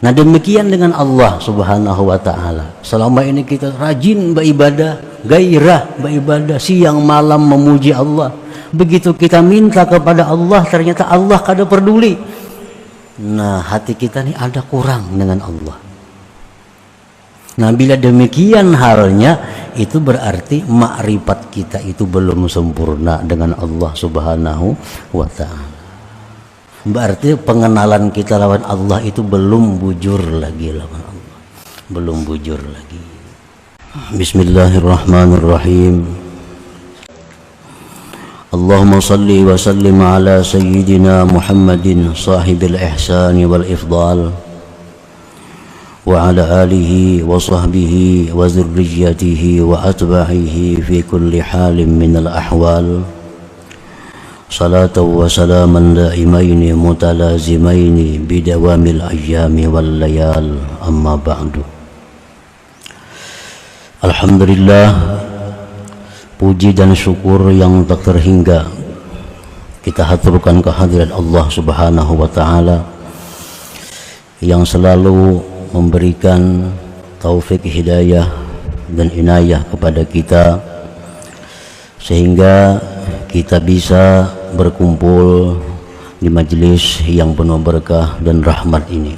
Nah demikian dengan Allah subhanahu wa ta'ala. Selama ini kita rajin beribadah, gairah beribadah, siang malam memuji Allah. Begitu kita minta kepada Allah, ternyata Allah kada peduli. Nah hati kita ini ada kurang dengan Allah. Nah bila demikian halnya, itu berarti makrifat kita itu belum sempurna dengan Allah subhanahu wa ta'ala. Berarti pengenalan kita lawan Allah itu belum bujur lagi lawan Allah. Belum bujur lagi. Bismillahirrahmanirrahim. Allahumma salli wa sallim ala sayyidina Muhammadin sahibil ihsani wal ifdal wa ala alihi wa sahbihi wa zurriyatihi wa atba'ihi fi kulli halin minal ahwal. Salatan wa salaman daimaini mutalazimaini bidawamil ayyami wal layal, amma ba'du. Alhamdulillah, puji dan syukur yang tak terhingga kita haturkan kehadirat Allah subhanahu wa ta'ala yang selalu memberikan taufik hidayah dan inayah kepada kita sehingga kita bisa berkumpul di majelis yang penuh berkah dan rahmat ini.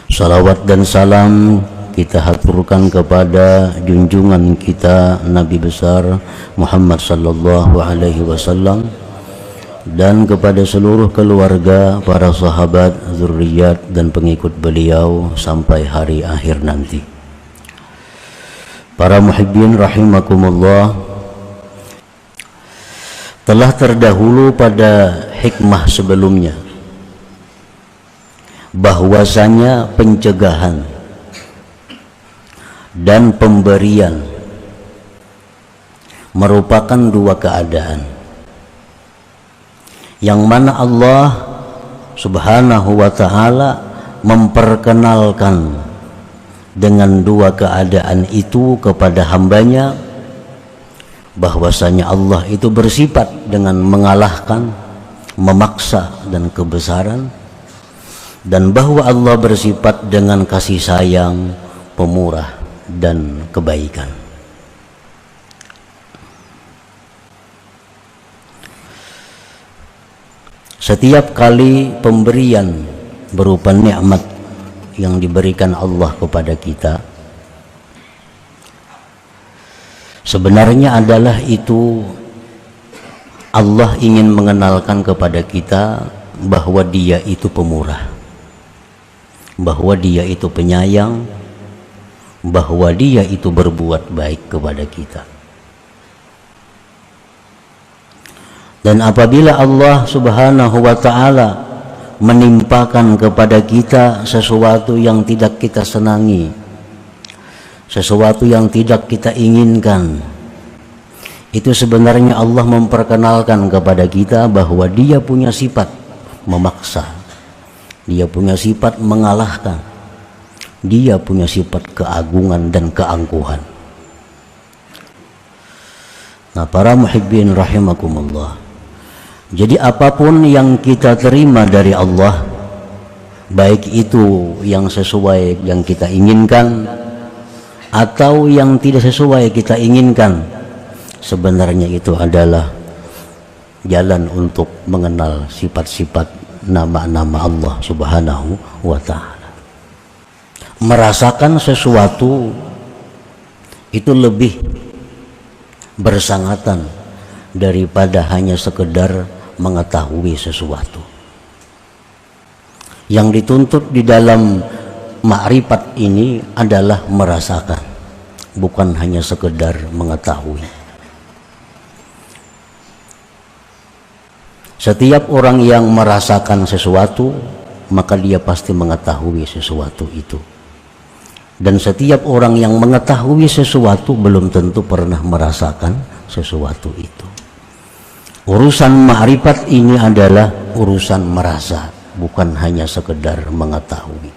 Salawat dan salam kita haturkan kepada junjungan kita Nabi besar Muhammad sallallahu alaihi wasallam dan kepada seluruh keluarga, para sahabat, zuriat dan pengikut beliau sampai hari akhir nanti. Para muhibbin rahimakumullah, telah terdahulu pada hikmah sebelumnya bahwasanya pencegahan dan pemberian merupakan dua keadaan yang mana Allah subhanahu wa ta'ala memperkenalkan dengan dua keadaan itu kepada hambanya, bahwasanya Allah itu bersifat dengan mengalahkan, memaksa dan kebesaran, dan bahwa Allah bersifat dengan kasih sayang, pemurah dan kebaikan. Setiap kali pemberian berupa nikmat yang diberikan Allah kepada kita, sebenarnya adalah itu Allah ingin mengenalkan kepada kita bahwa Dia itu pemurah, bahwa Dia itu penyayang, bahwa Dia itu berbuat baik kepada kita. Dan apabila Allah subhanahu wa ta'ala menimpakan kepada kita sesuatu yang tidak kita senangi, sesuatu yang tidak kita inginkan, itu sebenarnya Allah memperkenalkan kepada kita bahwa Dia punya sifat memaksa, Dia punya sifat mengalahkan, Dia punya sifat keagungan dan keangkuhan. Nah para muhibbin rahimakumullah, jadi apapun yang kita terima dari Allah, baik itu yang sesuai yang kita inginkan atau yang tidak sesuai kita inginkan, sebenarnya itu adalah jalan untuk mengenal sifat-sifat nama-nama Allah subhanahu wa ta'ala. Merasakan sesuatu itu lebih bersangatan daripada hanya sekedar mengetahui sesuatu. Yang dituntut di dalam makrifat ini adalah merasakan, bukan hanya sekedar mengetahui. Setiap orang yang merasakan sesuatu, maka dia pasti mengetahui sesuatu itu. Dan setiap orang yang mengetahui sesuatu belum tentu pernah merasakan sesuatu itu. Urusan makrifat ini adalah urusan merasa, bukan hanya sekedar mengetahui.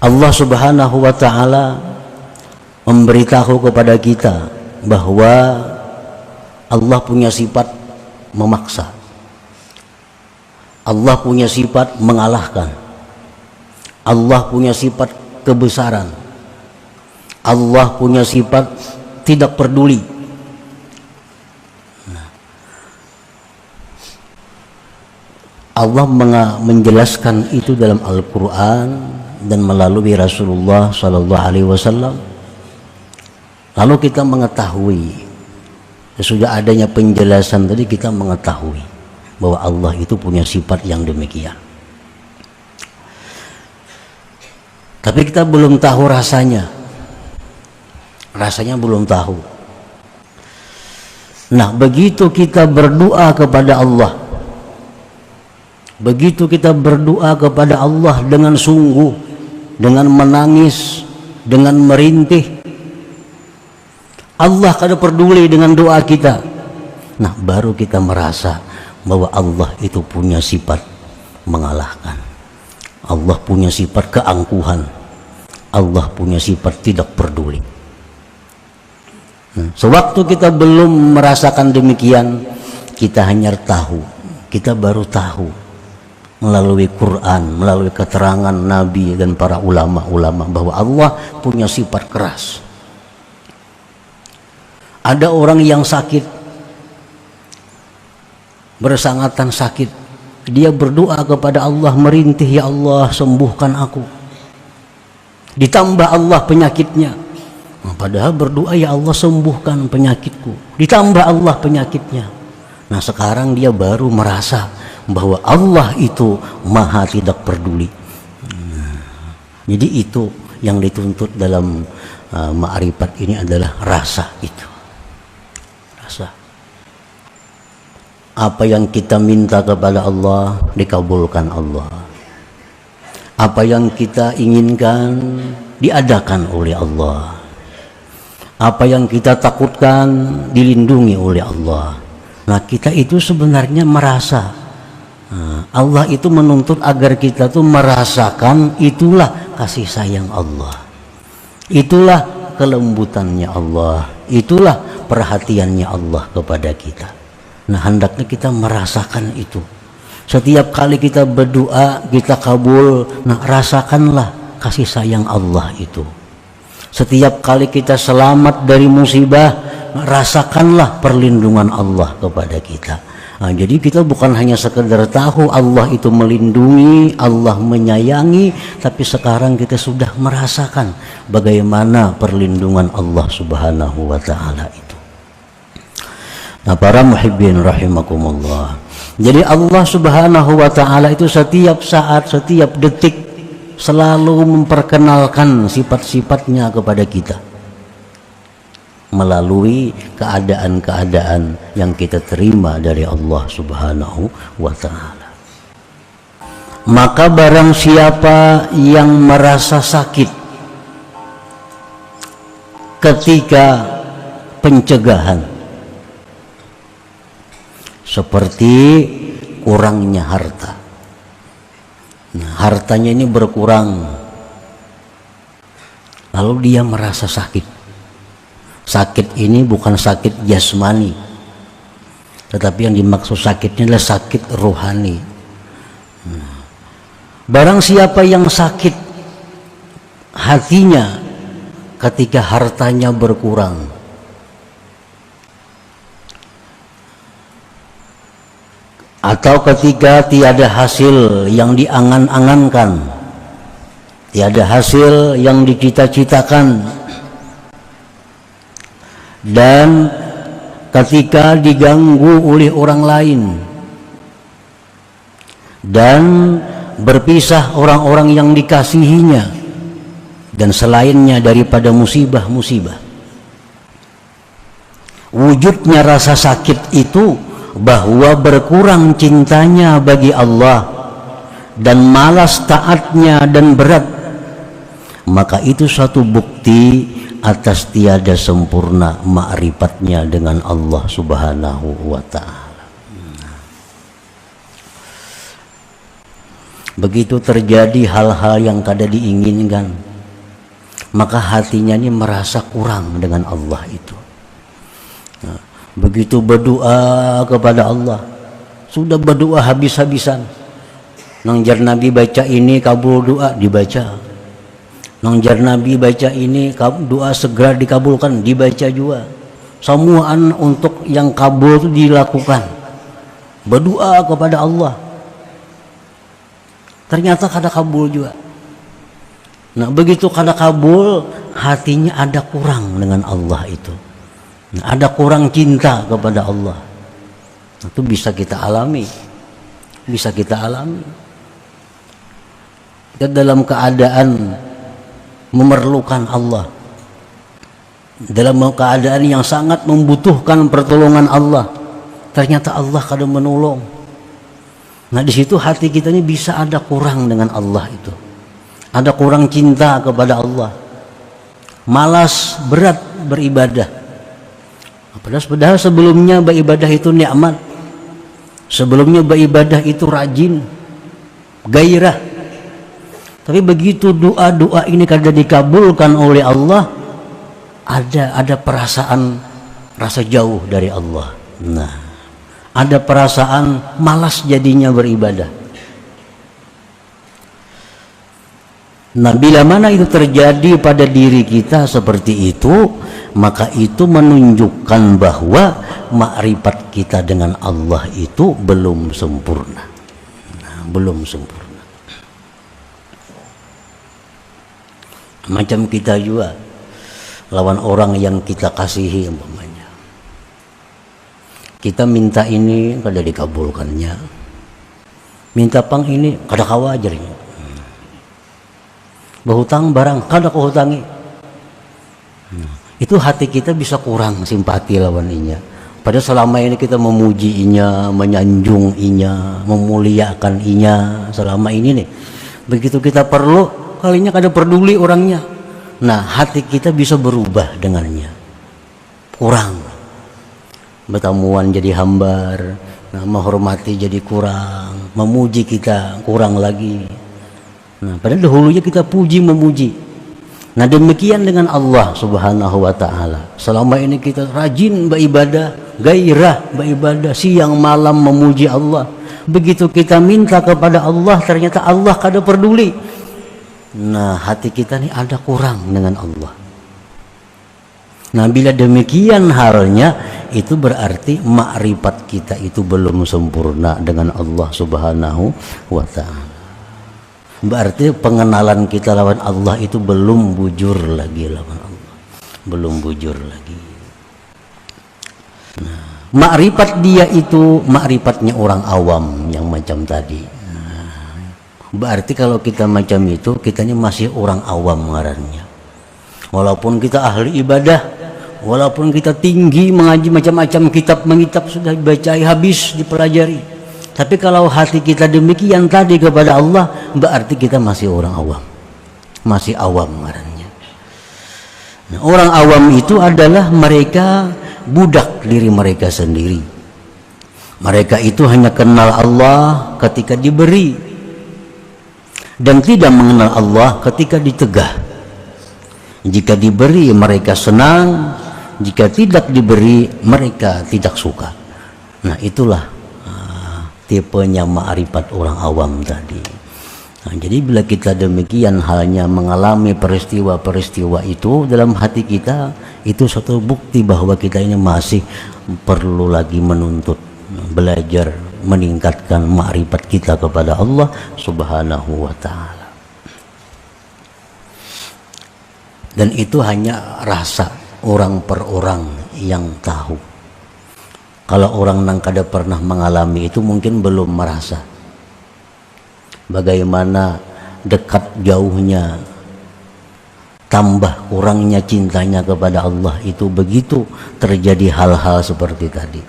Allah subhanahu wa ta'ala memberitahu kepada kita bahwa Allah punya sifat memaksa. Allah punya sifat mengalahkan, Allah punya sifat kebesaran, Allah punya sifat tidak peduli. Allah menjelaskan itu dalam Al-Quran dan melalui Rasulullah Sallallahu Alaihi Wasallam. Lalu kita mengetahui, sesudah adanya penjelasan tadi, kita mengetahui bahwa Allah itu punya sifat yang demikian. Tapi kita belum tahu rasanya belum tahu. Nah, begitu kita berdoa kepada Allah, begitu kita berdoa kepada Allah dengan sungguh, dengan menangis, dengan merintih, Allah kada peduli dengan doa kita. Nah, baru kita merasa bahwa Allah itu punya sifat mengalahkan, Allah punya sifat keangkuhan, Allah punya sifat tidak peduli. Sewaktu kita belum merasakan demikian, kita hanya tahu, kita baru tahu melalui Quran, melalui keterangan Nabi dan para ulama-ulama bahwa Allah punya sifat keras. Ada orang yang sakit, bersangatan sakit, dia berdoa kepada Allah, merintih, ya Allah sembuhkan aku. Ditambah Allah penyakitnya. Nah, padahal berdoa, ya Allah sembuhkan penyakitku. Ditambah Allah penyakitnya. Nah, sekarang dia baru merasa bahwa Allah itu maha tidak peduli. Jadi itu yang dituntut dalam ma'rifat ini adalah rasa itu. Rasa. Apa yang kita minta kepada Allah dikabulkan Allah. Apa yang kita inginkan diadakan oleh Allah. Apa yang kita takutkan dilindungi oleh Allah. Nah, kita itu sebenarnya merasa, Allah itu menuntut agar kita tuh merasakan itulah kasih sayang Allah, itulah kelembutannya Allah, itulah perhatiannya Allah kepada kita. Nah, hendaknya kita merasakan itu. Setiap kali kita berdoa, kita kabul, nah rasakanlah kasih sayang Allah itu. Setiap kali kita selamat dari musibah, rasakanlah perlindungan Allah kepada kita. Nah, jadi kita bukan hanya sekedar tahu Allah itu melindungi, Allah menyayangi, tapi sekarang kita sudah merasakan bagaimana perlindungan Allah Subhanahu wa Ta'ala itu. Nah, para muhibbin rahimakumullah. Jadi Allah Subhanahu wa Ta'ala itu setiap saat, setiap detik selalu memperkenalkan sifat-sifatnya kepada kita melalui keadaan-keadaan yang kita terima dari Allah Subhanahu wa Ta'ala. Maka barang siapa yang merasa sakit ketika pencegahan, seperti kurangnya harta. Nah, hartanya ini berkurang, lalu dia merasa sakit. Sakit ini bukan sakit jasmani, tetapi yang dimaksud sakitnya adalah sakit rohani. Barang siapa yang sakit hatinya ketika hartanya berkurang, atau ketika tiada hasil yang diangan-angankan, tiada hasil yang dicita-citakan, dan ketika diganggu oleh orang lain dan berpisah orang-orang yang dikasihinya dan selainnya daripada musibah-musibah, wujudnya rasa sakit itu bahwa berkurang cintanya bagi Allah dan malas taatnya dan berat, maka itu suatu bukti atas tiada sempurna ma'rifatnya dengan Allah Subhanahu wa Ta'ala. Begitu terjadi hal-hal yang kada diinginkan, maka hatinya ini merasa kurang dengan Allah itu. Begitu berdoa kepada Allah, sudah berdoa habis-habisan, Nang jar Nabi baca ini kabul doa dibaca. Nang jar Nabi baca ini doa segera dikabulkan dibaca juga. Semuaan untuk yang kabul itu dilakukan. Berdoa kepada Allah. Ternyata kada kabul juga. Nah begitu kada kabul, hatinya ada kurang dengan Allah itu. Nah, ada kurang cinta kepada Allah. Itu bisa kita alami. Bisa kita alami. Kita dalam keadaan memerlukan Allah, dalam keadaan yang sangat membutuhkan pertolongan Allah, ternyata Allah kadang menolong. Nah di situ hati kita ini bisa ada kurang dengan Allah itu, ada kurang cinta kepada Allah, malas berat beribadah. Padahal sebelumnya beribadah itu nikmat, sebelumnya beribadah itu rajin, gairah. Tapi begitu doa-doa ini kada dikabulkan oleh Allah, ada perasaan rasa jauh dari Allah. Nah, ada perasaan malas jadinya beribadah. Nah, bila mana itu terjadi pada diri kita seperti itu, maka itu menunjukkan bahwa makrifat kita dengan Allah itu belum sempurna. Nah, belum sempurna. Macam kita juga lawan orang yang kita kasihi umpamanya, kita minta ini kada dikabulkannya, minta pang ini kada kawajarnya, berhutang barang kada kehutangi. Itu hati kita bisa kurang simpati lawan inya. Padahal selama ini kita memuji inya, menyanjung inya, memuliakan inya selama ini nih. Begitu kita perlu, kalinya kada peduli orangnya. Nah hati kita bisa berubah dengannya, kurang, bertemuan jadi hambar. Nah menghormati jadi kurang, memuji kita kurang lagi. Nah padahal dahulunya kita puji memuji. Nah demikian dengan Allah subhanahu wa ta'ala. Selama ini kita rajin beribadah, gairah beribadah, siang malam memuji Allah. Begitu kita minta kepada Allah, ternyata Allah kada peduli. Nah hati kita ini ada kurang dengan Allah. Nah bila demikian halnya, itu berarti makrifat kita itu belum sempurna dengan Allah subhanahu wa ta'ala. Berarti pengenalan kita lawan Allah itu belum bujur lagi lawan Allah, belum bujur lagi. Nah, makrifat dia itu makrifatnya orang awam yang macam tadi. Berarti kalau kita macam itu, kitanya masih orang awam ngarannya. Walaupun kita ahli ibadah, walaupun kita tinggi mengaji macam-macam kitab sudah dibacai habis dipelajari, tapi kalau hati kita demikian tadi kepada Allah, berarti kita masih orang awam, masih awam ngarannya. Nah, orang awam itu adalah mereka budak diri mereka sendiri. Mereka itu hanya kenal Allah ketika diberi, dan tidak mengenal Allah ketika ditegah. Jika diberi mereka senang, jika tidak diberi mereka tidak suka. Nah itulah tipenya ma'rifat orang awam tadi. Nah, jadi bila kita demikian halnya mengalami peristiwa-peristiwa itu dalam hati kita, itu suatu bukti bahwa kita ini masih perlu lagi menuntut, belajar, meningkatkan makrifat kita kepada Allah subhanahu wa ta'ala. Dan itu hanya rasa orang per orang yang tahu. Kalau orang yang kada pernah mengalami itu mungkin belum merasa bagaimana dekat jauhnya, tambah kurangnya cintanya kepada Allah itu begitu terjadi hal-hal seperti tadi.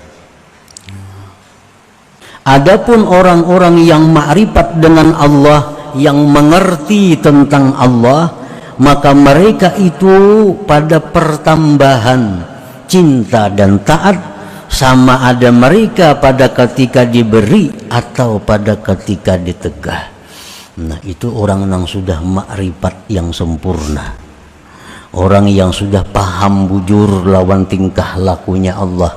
Adapun orang-orang yang makrifat dengan Allah, yang mengerti tentang Allah, maka mereka itu pada pertambahan cinta dan taat, sama ada mereka pada ketika diberi atau pada ketika ditegah. Nah itu orang yang sudah makrifat yang sempurna, orang yang sudah paham bujur lawan tingkah lakunya Allah.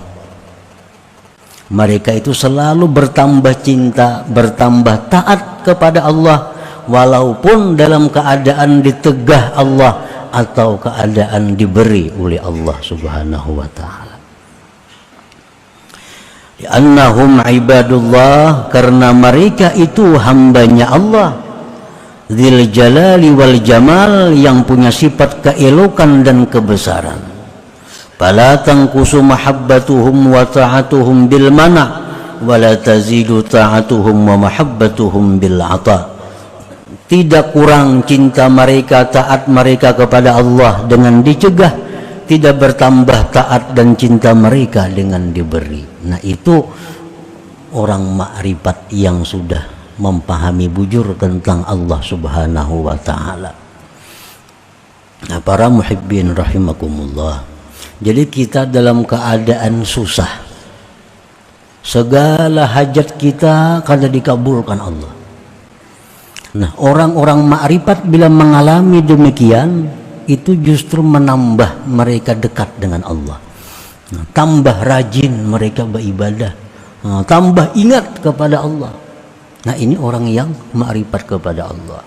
Mereka itu selalu bertambah cinta, bertambah taat kepada Allah, walaupun dalam keadaan ditegah Allah atau keadaan diberi oleh Allah Subhanahu wa ta'ala. Li'annahum ibadullah, karena mereka itu hambanya Allah, dzil jalali wal jamal, yang punya sifat keelokan dan kebesaran. Fala tanqusu mahabbatuhum wa ta'atuhum bil mana' wa la tazidu ta'atuhum wa mahabbatuhum bil ata'. Tidak kurang cinta mereka, taat mereka kepada Allah dengan dicegah, tidak bertambah taat dan cinta mereka dengan diberi. Nah, itu orang makrifat yang sudah memahami bujur tentang Allah Subhanahu wa ta'ala. Nah, para muhibbin rahimakumullah, jadi kita dalam keadaan susah, segala hajat kita kada dikabulkan Allah. Nah, orang-orang makrifat bila mengalami demikian, itu justru menambah mereka dekat dengan Allah. Nah, tambah rajin mereka beribadah, tambah ingat kepada Allah. Nah, ini orang yang makrifat kepada Allah.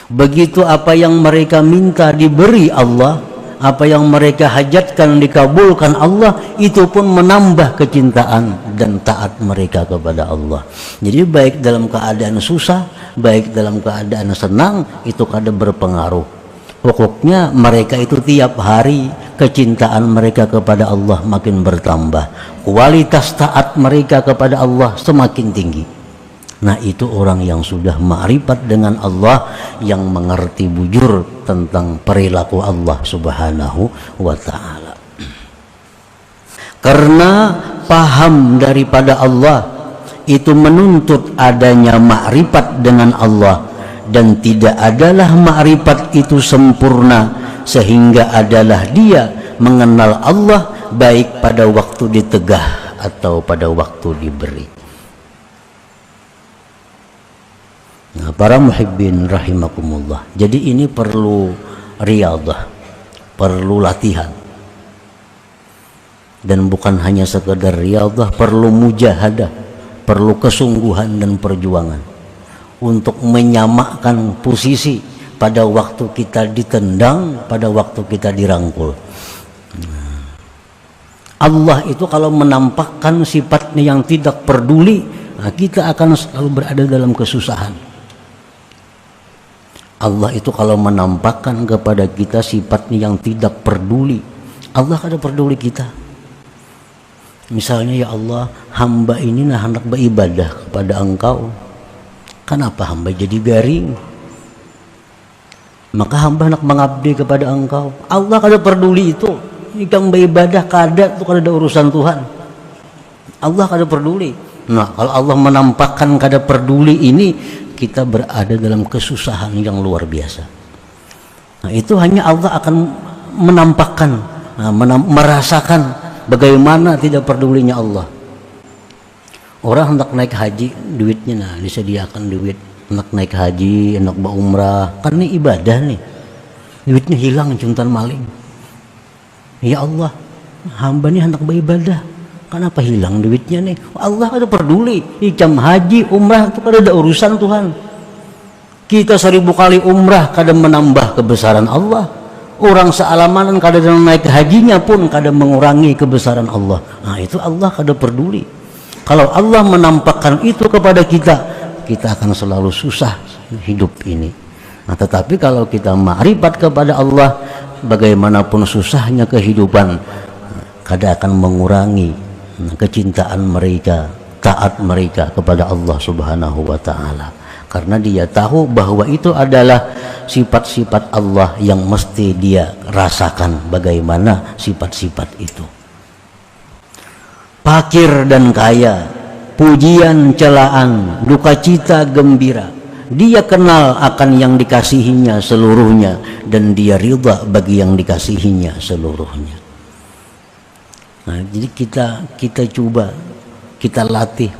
Begitu apa yang mereka minta diberi Allah, apa yang mereka hajatkan dikabulkan Allah, itu pun menambah kecintaan dan taat mereka kepada Allah. Jadi baik dalam keadaan susah, baik dalam keadaan senang, itu kada berpengaruh. Pokoknya mereka itu tiap hari kecintaan mereka kepada Allah makin bertambah, kualitas taat mereka kepada Allah semakin tinggi. Nah, itu orang yang sudah ma'rifat dengan Allah, yang mengerti bujur tentang perilaku Allah Subhanahu wa ta'ala. Karena paham daripada Allah itu menuntut adanya ma'rifat dengan Allah, dan tidak adalah ma'rifat itu sempurna sehingga adalah dia mengenal Allah baik pada waktu ditegah atau pada waktu diberi. Nah, para muhibbin rahimakumullah, jadi ini perlu riyadhah, perlu latihan, dan bukan hanya sekedar riyadhah, perlu mujahadah, perlu kesungguhan dan perjuangan untuk menyamakan posisi pada waktu kita ditendang, pada waktu kita dirangkul. Allah itu kalau menampakkan sifatnya yang tidak peduli, nah, kita akan selalu berada dalam kesusahan. Allah itu kalau menampakkan kepada kita sifatnya yang tidak peduli, Allah kada peduli kita. Misalnya, ya Allah, hamba ini nah hendak beribadah kepada Engkau, kenapa hamba jadi garing? Maka hamba hendak mengabdi kepada Engkau. Allah kada peduli itu. Ikang beribadah kada, itu kada ada urusan Tuhan. Allah kada peduli. Nah, kalau Allah menampakkan kada peduli ini, kita berada dalam kesusahan yang luar biasa. Nah, itu hanya Allah akan menampakkan, merasakan bagaimana tidak pedulinya Allah. Orang hendak naik haji, duitnya nah disediakan duit, hendak naik haji, hendak berumrah, karena ibadah nih, duitnya hilang juntan maling. Ya Allah, hamba nih hendak beribadah, kenapa hilang duitnya nih? Allah ada peduli. Jam haji, umrah itu kada ada urusan Tuhan. Kita 1000 kali umrah kada menambah kebesaran Allah. Orang sealamanan kada naik hajinya pun kada mengurangi kebesaran Allah. Nah, itu Allah kada peduli. Kalau Allah menampakkan itu kepada kita, kita akan selalu susah hidup ini. Nah, tetapi kalau kita ma'rifat kepada Allah, bagaimanapun susahnya kehidupan, kada akan mengurangi kecintaan mereka, taat mereka kepada Allah Subhanahu wa ta'ala. Karena dia tahu bahwa itu adalah sifat-sifat Allah yang mesti dia rasakan bagaimana sifat-sifat itu. Fakir dan kaya, pujian celaan, duka cita gembira, dia kenal akan yang dikasihinya seluruhnya, dan dia ridha bagi yang dikasihinya seluruhnya. Nah, jadi kita coba, kita latih,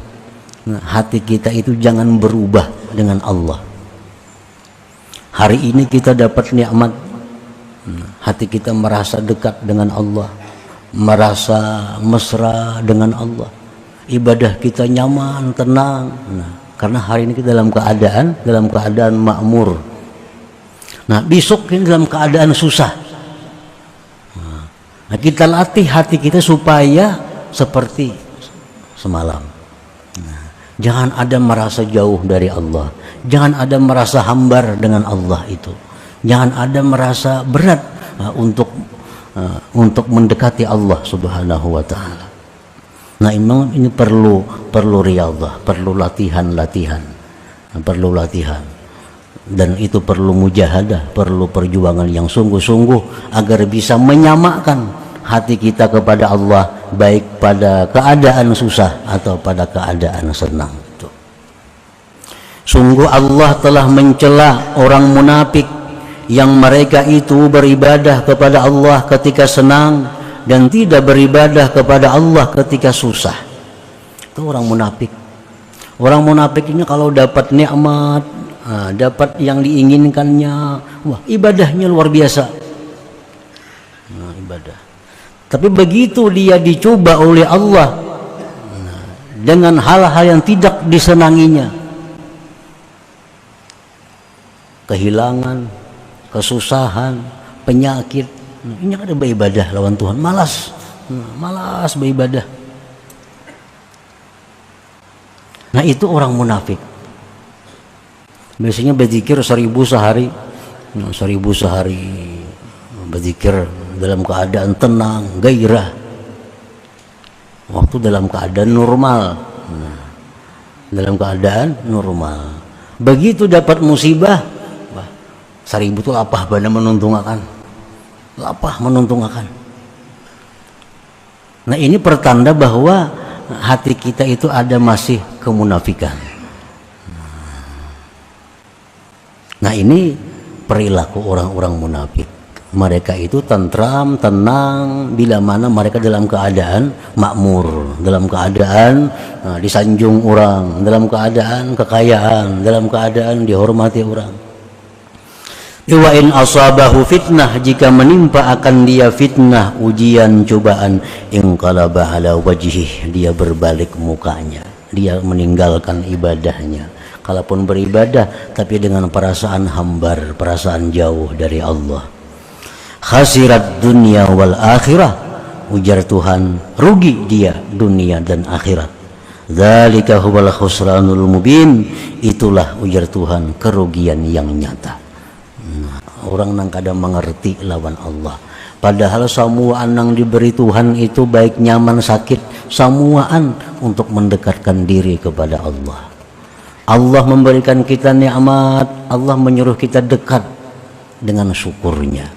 nah, hati kita itu jangan berubah dengan Allah. Hari ini kita dapat nikmat, hati kita merasa dekat dengan Allah, merasa mesra dengan Allah. ibadah kita nyaman, tenang. Nah, karena hari ini kita dalam keadaan makmur. Nah, besok ini dalam keadaan susah. Nah, kita latih hati kita supaya seperti semalam. Nah, jangan ada merasa jauh dari Allah. Jangan ada merasa hambar dengan Allah itu. Jangan ada merasa berat untuk mendekati Allah Subhanahu wa taala. Nah, memang ini perlu riyadhah, perlu latihan, perlu latihan. Dan itu perlu mujahadah, perlu perjuangan yang sungguh-sungguh agar bisa menyamakan hati kita kepada Allah, baik pada keadaan susah atau pada keadaan senang. Sungguh Allah telah mencela orang munafik yang mereka itu beribadah kepada Allah ketika senang dan tidak beribadah kepada Allah ketika susah. Itu orang munafik. Orang munafik ini kalau dapat nikmat, dapat yang diinginkannya, wah, ibadahnya luar biasa. Nah, ibadah. Tapi begitu dia dicoba oleh Allah dengan hal-hal yang tidak disenanginya, kehilangan, kesusahan, penyakit, ini ada beribadah lawan Tuhan, malas beribadah. Nah, itu orang munafik. Biasanya berzikir 1000 sehari, 1000 sehari berzikir dalam keadaan tenang, gairah. Waktu dalam keadaan normal, dalam keadaan normal. Begitu dapat musibah, 1000 itu lapah bana menuntungakan, Nah, ini pertanda bahwa hati kita itu ada masih kemunafikan. Nah, ini perilaku orang-orang munafik. Mereka itu tentram, tenang bila mana mereka dalam keadaan makmur, dalam keadaan disanjung orang, dalam keadaan kekayaan, dalam keadaan dihormati orang. Wa in asabahu fitnah, jika menimpa akan dia fitnah, ujian, cobaan, inqalaba ala wajhih, dia berbalik mukanya, dia meninggalkan ibadahnya. Kalaupun beribadah tapi dengan perasaan hambar, perasaan jauh dari Allah. Khasirat dunia wal akhirah, ujar Tuhan, rugi dia dunia dan akhirat. Dzalika huwal khusranul mubin, itulah ujar Tuhan kerugian yang nyata. Orang nang kadang mengerti lawan Allah, padahal samuaan nang diberi Tuhan itu baik nyaman sakit, samuaan untuk mendekatkan diri kepada Allah. Allah memberikan kita nikmat, Allah menyuruh kita dekat dengan syukurnya.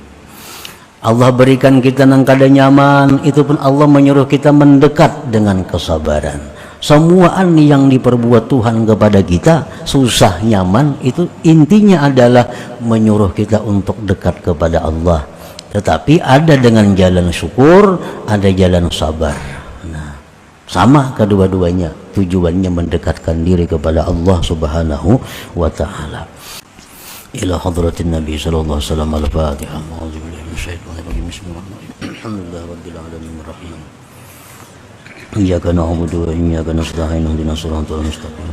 Allah berikan kita nang kada nyaman, itu pun Allah menyuruh kita mendekat dengan kesabaran. Semuaan yang diperbuat Tuhan kepada kita, susah nyaman, itu intinya adalah menyuruh kita untuk dekat kepada Allah. Tetapi ada dengan jalan syukur, ada jalan sabar. Nah, sama kedua-duanya, tujuannya mendekatkan diri kepada Allah Subhanahu wa taala. Ila hadratin Nabi sallallahu alaihi wasallam. Al-Fatihah. A'udzubillahi minasyaitonir rajim. Bismillahirrahmanirrahim. Alhamdulillahirabbil alamin arrahim. Iyyaka na'budu wa iyyaka nasta'in. Ihdinas siratal mustaqim.